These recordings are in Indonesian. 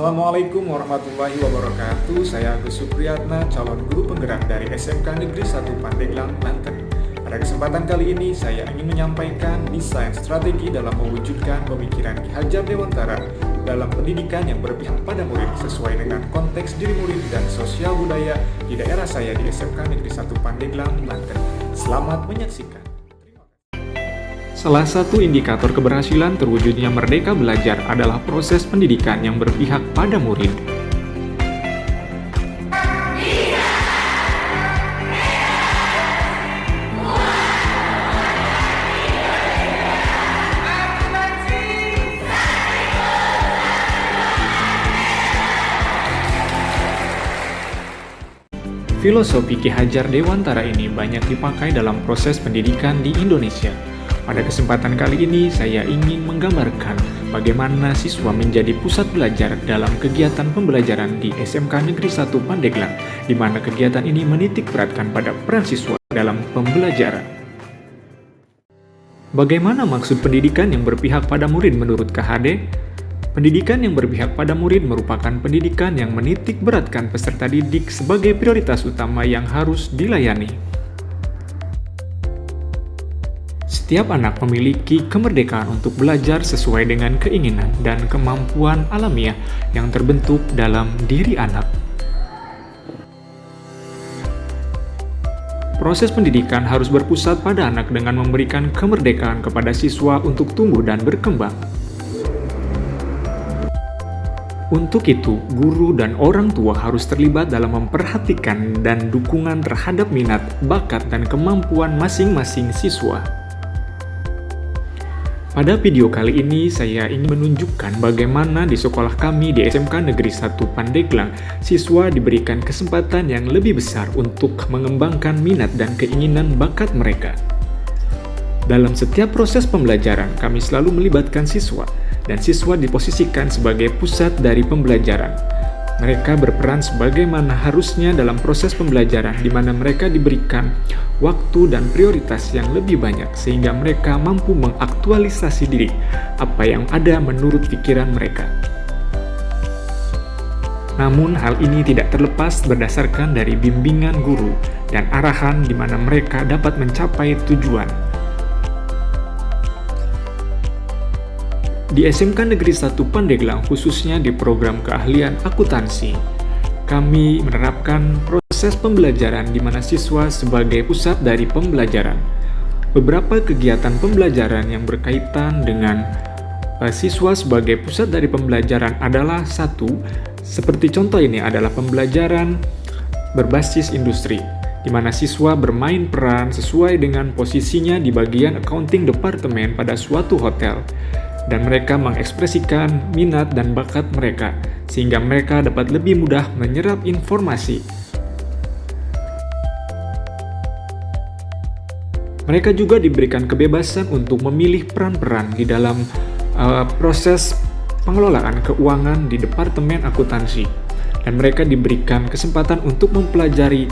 Assalamualaikum warahmatullahi wabarakatuh. Saya Agus Supriyatna, calon guru penggerak dari SMK Negeri 1 Pandeglang, Banten. Pada kesempatan kali ini, saya ingin menyampaikan desain strategi dalam mewujudkan pemikiran Ki Hajar Dewantara dalam pendidikan yang berpihak pada murid sesuai dengan konteks diri murid dan sosial budaya di daerah saya di SMK Negeri 1 Pandeglang, Banten. Selamat menyaksikan. Salah satu indikator keberhasilan terwujudnya Merdeka Belajar adalah proses pendidikan yang berpihak pada murid. Filosofi Ki Hajar Dewantara ini banyak dipakai dalam proses pendidikan di Indonesia. Pada kesempatan kali ini, saya ingin menggambarkan bagaimana siswa menjadi pusat belajar dalam kegiatan pembelajaran di SMK Negeri 1 Pandeglang, di mana kegiatan ini menitik beratkan pada peran siswa dalam pembelajaran. Bagaimana maksud pendidikan yang berpihak pada murid menurut KHD? Pendidikan yang berpihak pada murid merupakan pendidikan yang menitik beratkan peserta didik sebagai prioritas utama yang harus dilayani. Setiap anak memiliki kemerdekaan untuk belajar sesuai dengan keinginan dan kemampuan alamiah yang terbentuk dalam diri anak. Proses pendidikan harus berpusat pada anak dengan memberikan kemerdekaan kepada siswa untuk tumbuh dan berkembang. Untuk itu, guru dan orang tua harus terlibat dalam memperhatikan dan dukungan terhadap minat, bakat, dan kemampuan masing-masing siswa. Pada video kali ini, saya ingin menunjukkan bagaimana di sekolah kami di SMK Negeri 1 Pandeglang, siswa diberikan kesempatan yang lebih besar untuk mengembangkan minat dan keinginan bakat mereka. Dalam setiap proses pembelajaran, kami selalu melibatkan siswa, dan siswa diposisikan sebagai pusat dari pembelajaran. Mereka berperan sebagaimana harusnya dalam proses pembelajaran, di mana mereka diberikan waktu dan prioritas yang lebih banyak, sehingga mereka mampu mengaktualisasi diri apa yang ada menurut pikiran mereka. Namun, hal ini tidak terlepas berdasarkan dari bimbingan guru dan arahan di mana mereka dapat mencapai tujuan. Di SMK Negeri 1 Pandeglang, khususnya di program keahlian akuntansi, kami menerapkan proses pembelajaran di mana siswa sebagai pusat dari pembelajaran. Beberapa kegiatan pembelajaran yang berkaitan dengan siswa sebagai pusat dari pembelajaran adalah seperti contoh ini adalah pembelajaran berbasis industri, di mana siswa bermain peran sesuai dengan posisinya di bagian accounting departemen pada suatu hotel. Dan mereka mengekspresikan minat dan bakat mereka, sehingga mereka dapat lebih mudah menyerap informasi. Mereka juga diberikan kebebasan untuk memilih peran-peran di dalam proses pengelolaan keuangan di Departemen Akuntansi. Dan mereka diberikan kesempatan untuk mempelajari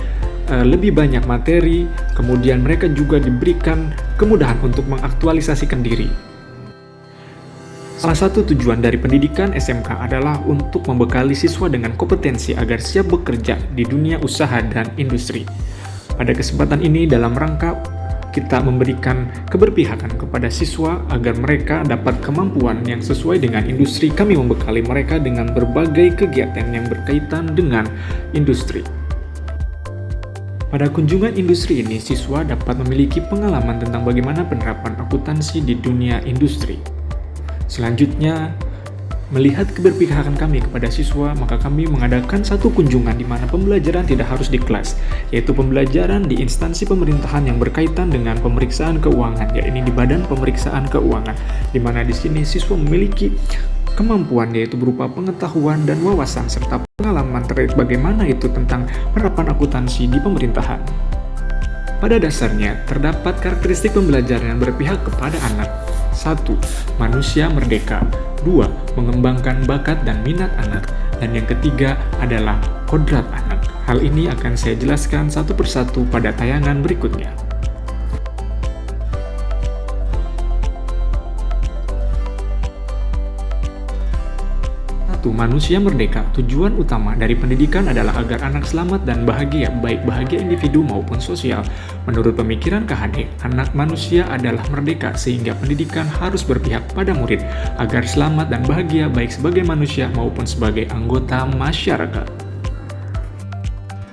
lebih banyak materi, kemudian mereka juga diberikan kemudahan untuk mengaktualisasikan diri. Salah satu tujuan dari pendidikan SMK adalah untuk membekali siswa dengan kompetensi agar siap bekerja di dunia usaha dan industri. Pada kesempatan ini, dalam rangka kita memberikan keberpihakan kepada siswa agar mereka dapat kemampuan yang sesuai dengan industri, kami membekali mereka dengan berbagai kegiatan yang berkaitan dengan industri. Pada kunjungan industri ini, siswa dapat memiliki pengalaman tentang bagaimana penerapan akuntansi di dunia industri. Selanjutnya, melihat keberpihakan kami kepada siswa, maka kami mengadakan satu kunjungan di mana pembelajaran tidak harus di kelas, yaitu pembelajaran di instansi pemerintahan yang berkaitan dengan pemeriksaan keuangan, yaitu di Badan Pemeriksaan Keuangan, di mana di sini siswa memiliki kemampuan yaitu berupa pengetahuan dan wawasan serta pengalaman terkait bagaimana itu tentang penerapan akuntansi di pemerintahan. Pada dasarnya, terdapat karakteristik pembelajaran yang berpihak kepada anak. 1. Manusia merdeka. 2. Mengembangkan bakat dan minat anak. Dan yang ketiga adalah kodrat anak. Hal ini akan saya jelaskan satu persatu pada tayangan berikutnya. Waktu manusia merdeka, tujuan utama dari pendidikan adalah agar anak selamat dan bahagia, baik bahagia individu maupun sosial. Menurut pemikiran KHD, anak manusia adalah merdeka sehingga pendidikan harus berpihak pada murid agar selamat dan bahagia baik sebagai manusia maupun sebagai anggota masyarakat.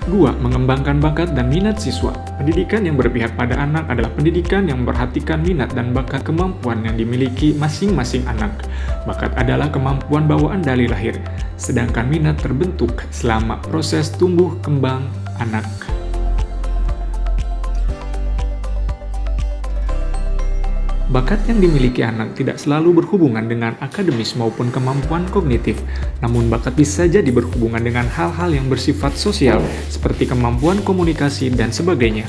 2. Mengembangkan bakat dan minat siswa. Pendidikan yang berpihak pada anak adalah pendidikan yang memperhatikan minat dan bakat kemampuan yang dimiliki masing-masing anak. Bakat adalah kemampuan bawaan dari lahir, sedangkan minat terbentuk selama proses tumbuh kembang anak. Bakat yang dimiliki anak tidak selalu berhubungan dengan akademis maupun kemampuan kognitif, namun bakat bisa jadi berhubungan dengan hal-hal yang bersifat sosial, seperti kemampuan komunikasi dan sebagainya.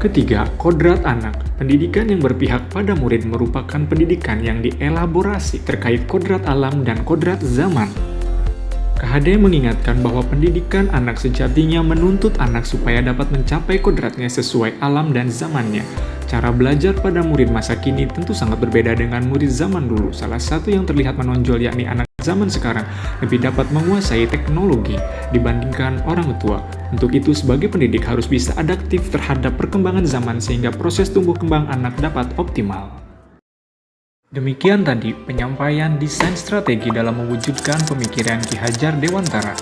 Ketiga, kodrat anak. Pendidikan yang berpihak pada murid merupakan pendidikan yang dielaborasi terkait kodrat alam dan kodrat zaman. KHD mengingatkan bahwa pendidikan anak sejatinya menuntut anak supaya dapat mencapai kodratnya sesuai alam dan zamannya. Cara belajar pada murid masa kini tentu sangat berbeda dengan murid zaman dulu. Salah satu yang terlihat menonjol yakni anak zaman sekarang lebih dapat menguasai teknologi dibandingkan orang tua. Untuk itu, sebagai pendidik harus bisa adaptif terhadap perkembangan zaman sehingga proses tumbuh kembang anak dapat optimal. Demikian tadi penyampaian desain strategi dalam mewujudkan pemikiran Ki Hajar Dewantara,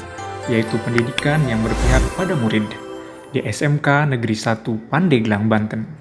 yaitu pendidikan yang berpihak pada murid di SMK Negeri 1 Pandeglang, Banten.